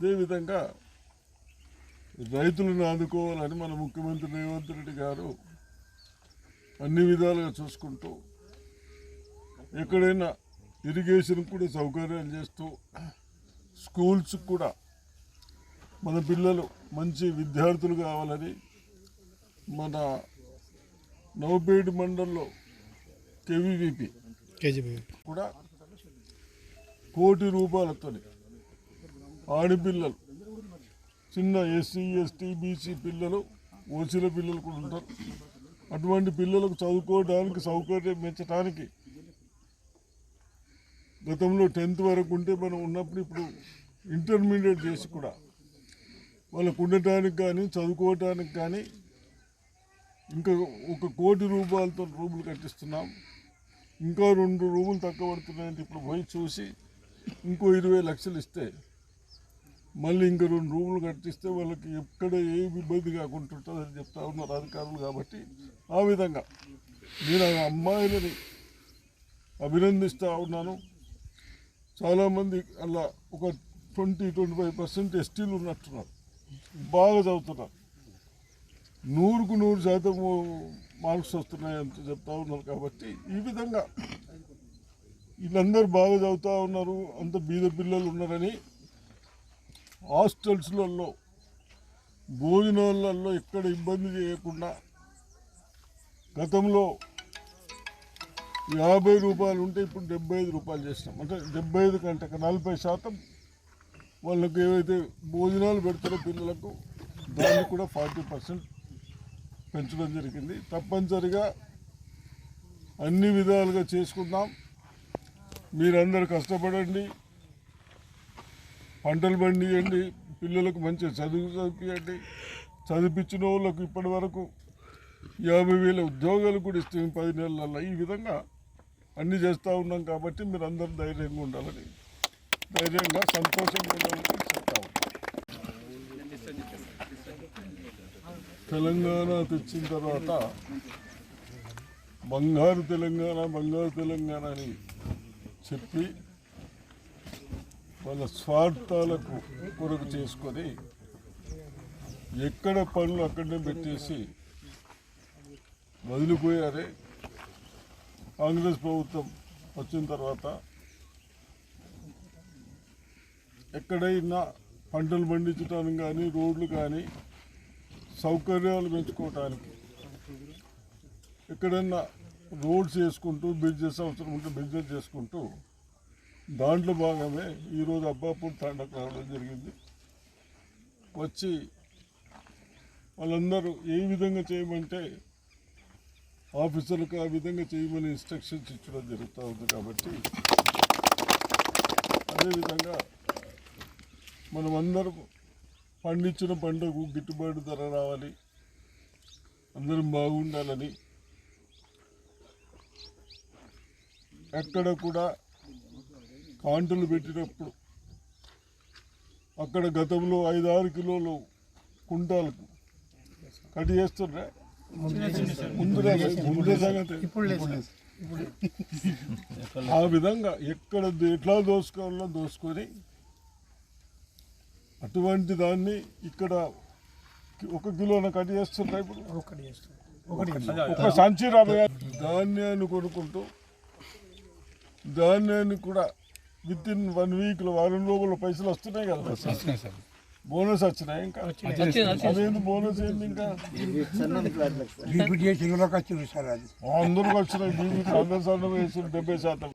అదేవిధంగా రైతులను ఆదుకోవాలని మన ముఖ్యమంత్రి రేవంత్ రెడ్డి గారు అన్ని విధాలుగా చూసుకుంటూ ఎక్కడైనా ఇరిగేషన్ కూడా సౌకర్యాలు చేస్తూ స్కూల్స్ కూడా మన పిల్లలు మంచి విద్యార్థులు కావాలని మన నవపేట మండలంలో కేవీవీపీ కూడా ₹1 కోటి ఆడపిల్లలు చిన్న ఎస్సీ ఎస్టీ బీసీ పిల్లలు ఓసీల పిల్లలు కూడా ఉంటారు. అటువంటి పిల్లలకు చదువుకోవడానికి సౌకర్యం పెంచడానికి గతంలో 10th వరకు ఉంటే మనం ఉన్నప్పుడు ఇప్పుడు ఇంటర్మీడియట్ చేసి కూడా వాళ్ళకు ఉండటానికి కానీ చదువుకోవటానికి కానీ ఇంకా ₹1 కోటి రూములు కట్టిస్తున్నాం. ఇంకా 2 రూములు తక్కువ పడుతున్నాయంటే ఇప్పుడు పోయి చూసి ఇంకో 20 లక్షలు ఇస్తే మళ్ళీ ఇంకా 2 రూములు కట్టిస్తే వాళ్ళకి ఎక్కడ ఏ ఇబ్బంది కాకుండా ఉంటుందని చెప్తా ఉన్నారు అధికారులు. కాబట్టి ఆ విధంగా నేను ఆ అమ్మాయిలని అభినందిస్తూ ఉన్నాను. చాలామంది అలా ఒక 20-25% ఎస్టీలు ఉన్నట్టున్నారు, బాగా చదువుతున్నారు, 100కు 100% మార్క్స్ వస్తున్నాయని చెప్తా ఉన్నారు. కాబట్టి ఈ విధంగా వీళ్ళందరూ బాగా చదువుతూ ఉన్నారు, అంత బీద పిల్లలు ఉన్నారని హాస్టల్స్లలో భోజనాలలో ఎక్కడ ఇబ్బంది చేయకుండా గతంలో ₹50 ఉంటే ఇప్పుడు ₹75 చేసినాం. అంటే 75 కంటే 40% వాళ్ళకి ఏవైతే భోజనాలు పెడతారో పిల్లలకు దాన్ని కూడా 40% పెంచడం జరిగింది. తప్పనిసరిగా అన్ని విధాలుగా చేసుకుందాం. మీరందరూ కష్టపడండి, పంటలు పండియండి, పిల్లలకు మంచి చదివించండి. చదివించిన వాళ్ళకు ఇప్పటి వరకు 50,000 ఉద్యోగాలు కూడా ఇస్తాం 10 నెలలలో. ఈ విధంగా అన్నీ చేస్తూ ఉన్నాం. కాబట్టి మీరు అందరూ ధైర్యంగా ఉండాలని, ధైర్యంగా సంతోషంగా ఉండాలని చెప్తా ఉన్నాం. తెలంగాణ తెచ్చిన తర్వాత బంగారు తెలంగాణ అని చెప్పి వాళ్ళ స్వార్థాలకు కొరకు చేసుకొని ఎక్కడ పనులు అక్కడనే పెట్టేసి వదిలిపోయారే. కాంగ్రెస్ ప్రభుత్వం వచ్చిన తర్వాత ఎక్కడైనా పంటలు పండించడానికి కానీ రోడ్లు కానీ సౌకర్యాలు పెంచుకోవటానికి ఎక్కడైనా రోడ్స్ చేసుకుంటూ బిజినెస్ అవసరం ఉంటే బిజినెస్ చేసుకుంటూ దాంట్లో భాగమే ఈరోజు అబ్బాపూర్ తాండకు రావడం జరిగింది. వచ్చి వాళ్ళందరూ ఏ విధంగా చేయమంటే ఆఫీసర్లకు ఆ విధంగా చేయమని ఇన్స్ట్రక్షన్స్ ఇచ్చడం జరుగుతూ ఉంది. కాబట్టి అదేవిధంగా మనం అందరం పండించిన పంటకు గిట్టుబాటు ధర రావాలి, అందరం బాగుండాలని ఎక్కడ కూడా కాంటలు పెట్టినప్పుడు అక్కడ గతంలో 5-6 కిలోలు కుంటాలకు కట్ చేస్తుండ్రా ముందే సంగతి. ఆ విధంగా ఎక్కడ ఎట్లా దోసుకోవాలో దోసుకొని అటువంటి దాన్ని ఇక్కడ 1 కిలోన కట్ చేస్తుండ్రా. ఇప్పుడు ఒక సంచి ధాన్యాన్ని కొనుక్కుంటూ ధాన్యాన్ని కూడా విత్ ఇన్ 1 వీక్లో వారం లోపల పైసలు వస్తున్నాయి కదా, బోనస్ వచ్చినాయి. ఇంకా అదేంటి బోనస్ ఏంటి? ఇంకా అందరికి వచ్చినాయి. అందరూ సన్న వేసి 70%.